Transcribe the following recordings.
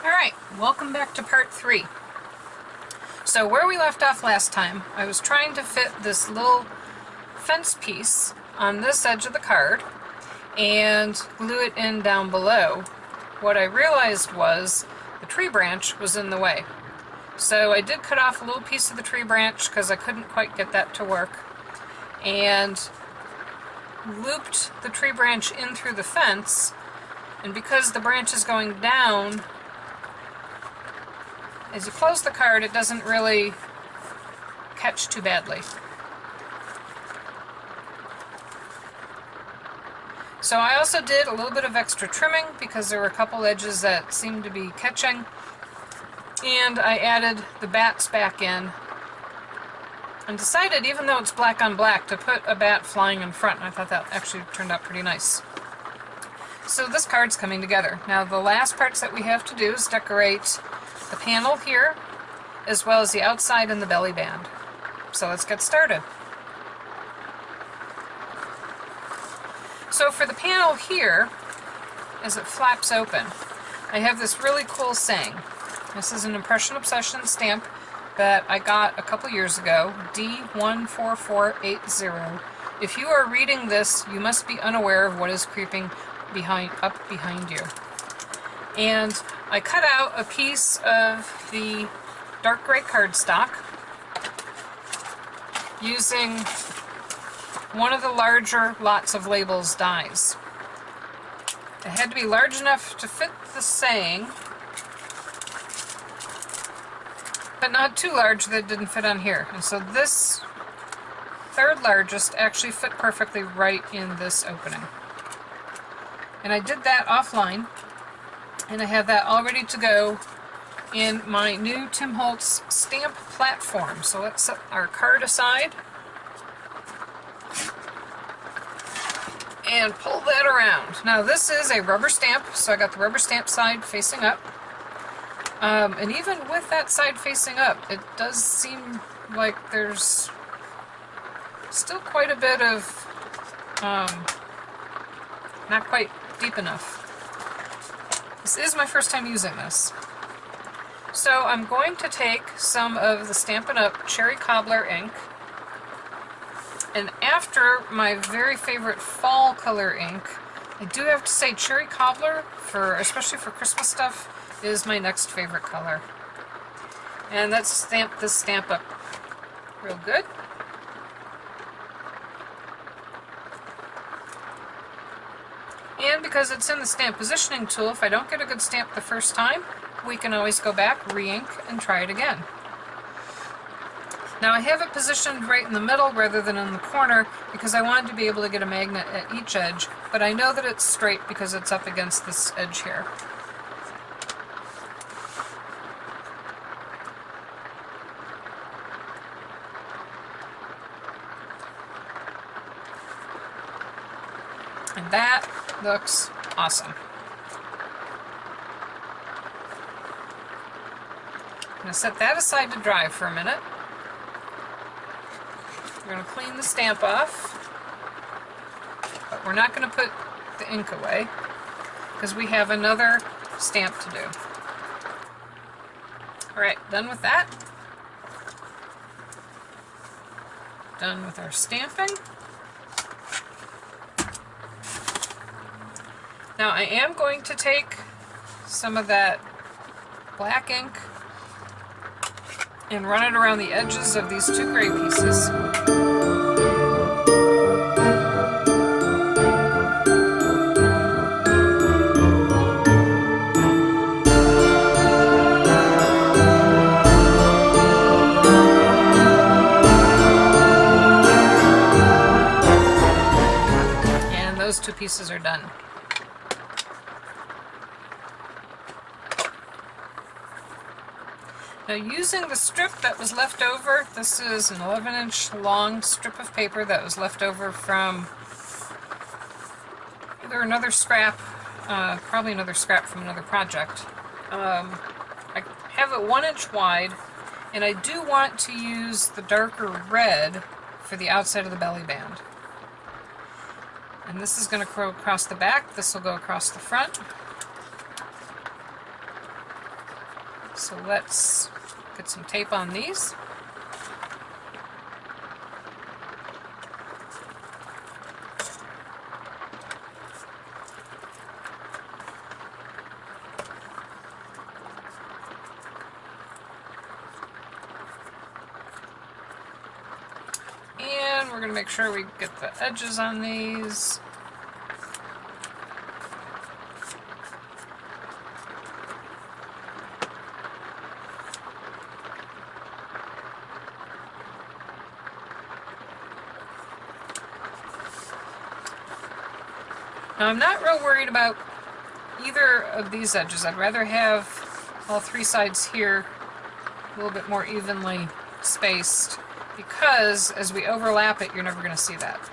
Alright, welcome back to part 3. So where we left off last time, I was trying to fit this little fence piece on this edge of the card and glue it in down below. What I realized was the tree branch was in the way. So I did cut off a little piece of the tree branch because I couldn't quite get that to work, and looped the tree branch in through the fence, and because the branch is going down, as you close the card, it doesn't really catch too badly. So I also did a little bit of extra trimming because there were a couple edges that seemed to be catching, and I added the bats back in and decided, even though it's black on black, to put a bat flying in front, and I thought that actually turned out pretty nice. So this card's coming together. Now the last parts that we have to do is decorate the panel here, as well as the outside and the belly band. So let's get started. So for the panel here, as it flaps open, I have this really cool saying. This is an Impression Obsession stamp that I got a couple years ago, D14480. If you are reading this, you must be unaware of what is creeping up behind you. And I cut out a piece of the dark gray cardstock using one of the larger Lots of Labels dies. It had to be large enough to fit the saying, but not too large that it didn't fit on here. And so this third largest actually fit perfectly right in this opening. And I did that offline, and I have that all ready to go in my new Tim Holtz stamp platform. So let's set our card aside and pull that around. Now this is a rubber stamp, so I got the rubber stamp side facing up. And even with that side facing up, it does seem like there's still quite a bit of not quite deep enough. This is my first time using this. So I'm going to take some of the Stampin' Up! Cherry Cobbler ink, and after my very favorite fall color ink, I do have to say Cherry Cobbler, especially for Christmas stuff, is my next favorite color. And let's stamp this stamp up real good. And because it's in the stamp positioning tool, if I don't get a good stamp the first time, we can always go back, re-ink, and try it again. Now I have it positioned right in the middle rather than in the corner because I wanted to be able to get a magnet at each edge, but I know that it's straight because it's up against this edge here. And that looks awesome. I'm going to set that aside to dry for a minute. We're going to clean the stamp off, but we're not going to put the ink away because we have another stamp to do. Alright, done with that. Done with our stamping. Now I am going to take some of that black ink and run it around the edges of these two gray pieces. And those two pieces are done. Now using the strip that was left over, this is an 11-inch long strip of paper that was left over from either another scrap, probably another scrap from another project. I have it 1 inch wide, and I do want to use the darker red for the outside of the belly band. And this is going to go across the back, this will go across the front. So let's get some tape on these. And we're going to make sure we get the edges on these. Now I'm not real worried about either of these edges. I'd rather have all three sides here a little bit more evenly spaced, because as we overlap it, you're never going to see that.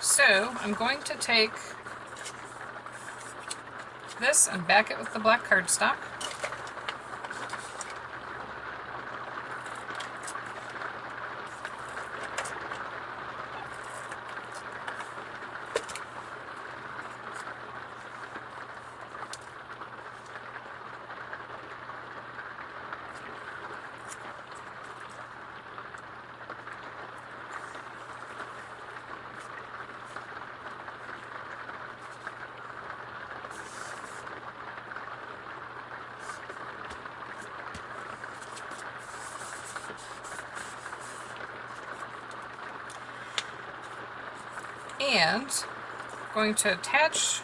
So I'm going to take this and back it with the black cardstock. And I'm going to attach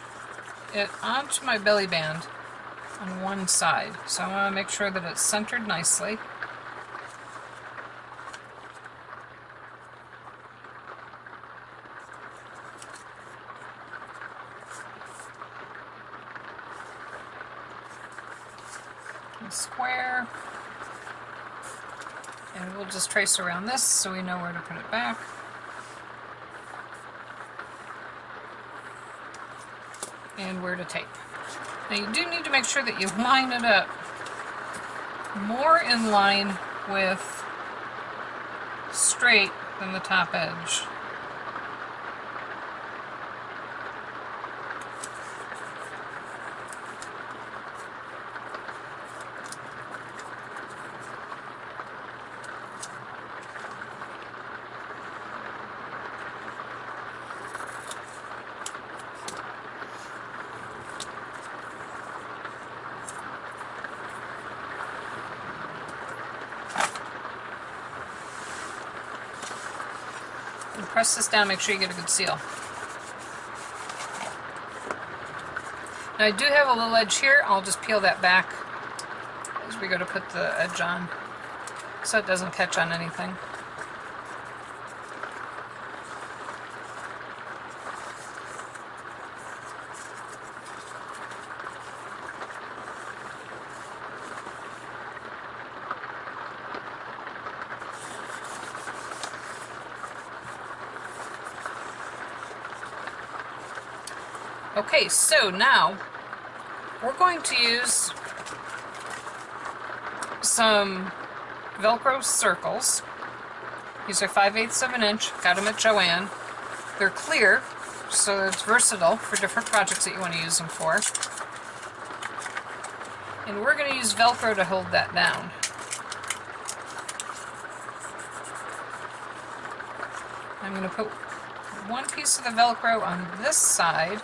it onto my belly band on one side. So I want to make sure that it's centered nicely. And square. And we'll just trace around this so we know where to put it back. And where to tape. Now you do need to make sure that you line it up more in line with straight than the top edge. And press this down, make sure you get a good seal. Now I do have a little edge here, I'll just peel that back as we go to put the edge on so it doesn't catch on anything. Okay, so now we're going to use some Velcro circles. These are 5/8 of an inch, got them at Joann. They're clear, so it's versatile for different projects that you want to use them for. And we're going to use Velcro to hold that down. I'm going to put one piece of the Velcro on this side.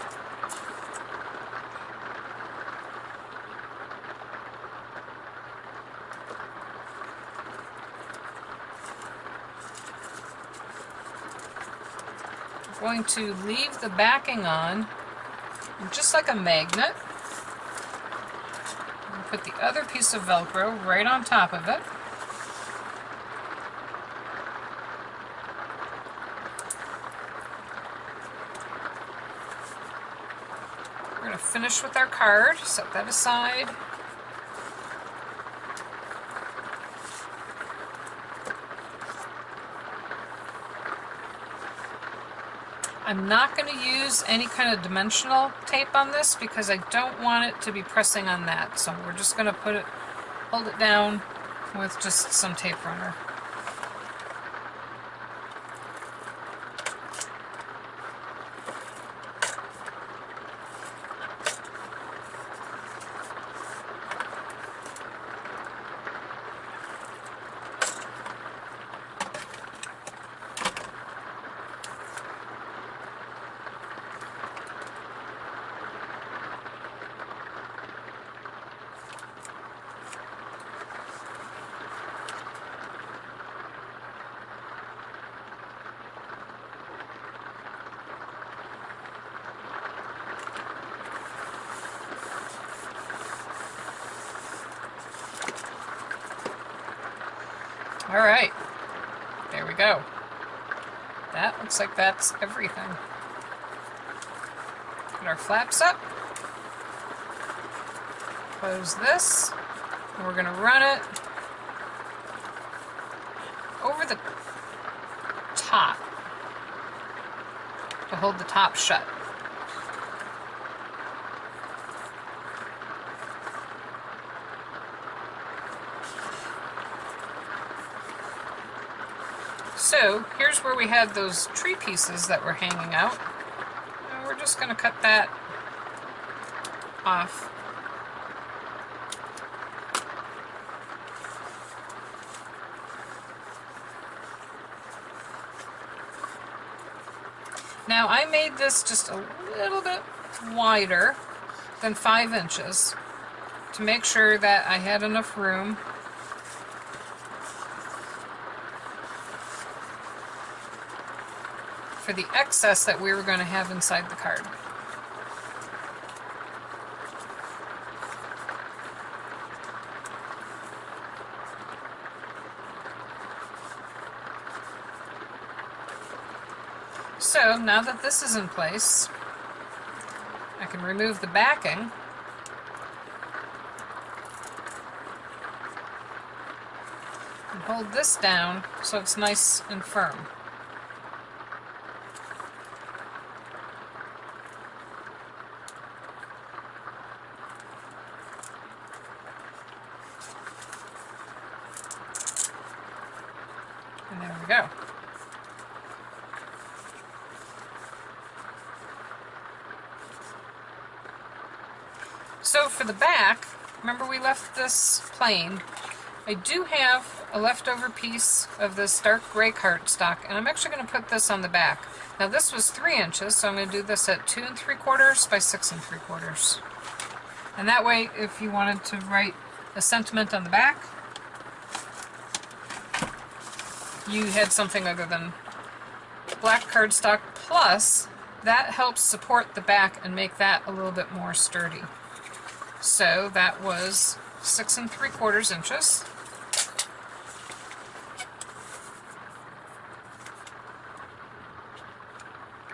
going to leave the backing on just like a magnet. And put the other piece of Velcro right on top of it. We're going to finish with our card, set that aside. I'm not going to use any kind of dimensional tape on this because I don't want it to be pressing on that. So we're just going to hold it down with just some tape runner. Alright, there we go. That looks like that's everything. Put our flaps up. Close this. And we're going to run it over the top to hold the top shut. So here's where we had those tree pieces that were hanging out. And we're just going to cut that off. Now I made this just a little bit wider than 5 inches to make sure that I had enough room for the excess that we were going to have inside the card. So now that this is in place, I can remove the backing and hold this down so it's nice and firm. And there we go. So for the back, remember we left this plain. I do have a leftover piece of this dark gray cardstock, and I'm actually going to put this on the back. Now this was 3 inches, so I'm going to do this at 2 3/4 by 6 3/4. And that way, if you wanted to write a sentiment on the back, you had something other than black cardstock, plus that helps support the back and make that a little bit more sturdy. So that was 6 3/4 inches.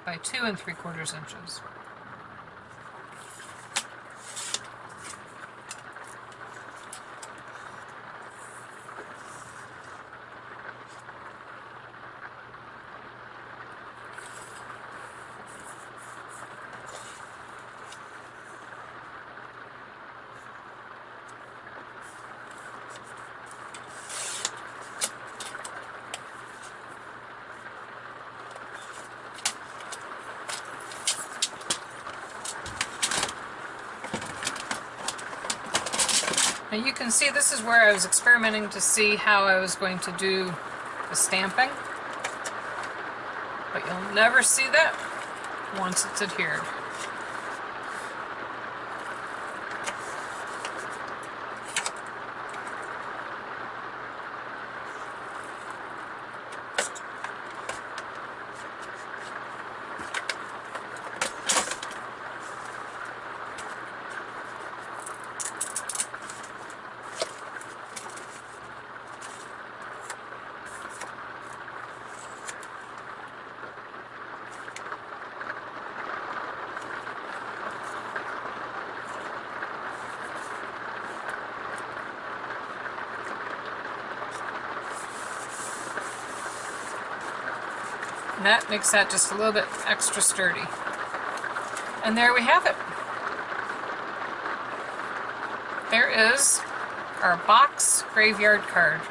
By 2 3/4 inches. Now you can see this is where I was experimenting to see how I was going to do the stamping, but you'll never see that once it's adhered. And that makes that just a little bit extra sturdy. And there we have it. There is our box graveyard card.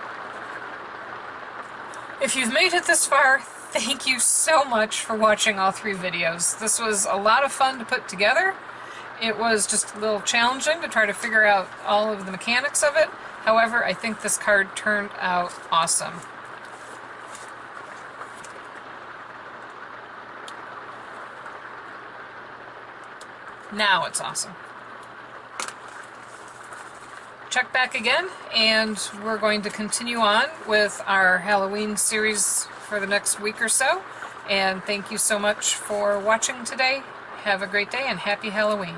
If you've made it this far, thank you so much for watching all 3 videos. This was a lot of fun to put together. It was just a little challenging to try to figure out all of the mechanics of it. However, I think this card turned out awesome. Now it's awesome. Check back again, and we're going to continue on with our Halloween series for the next week or so. And thank you so much for watching today. Have a great day and happy Halloween.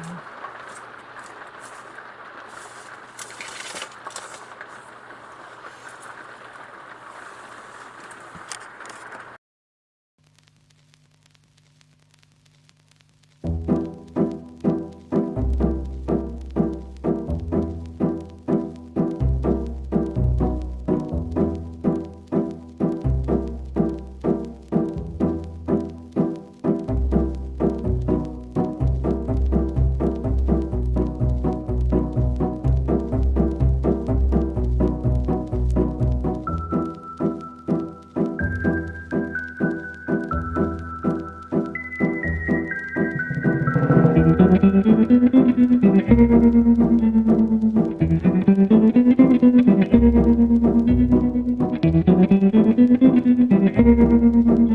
Thank you.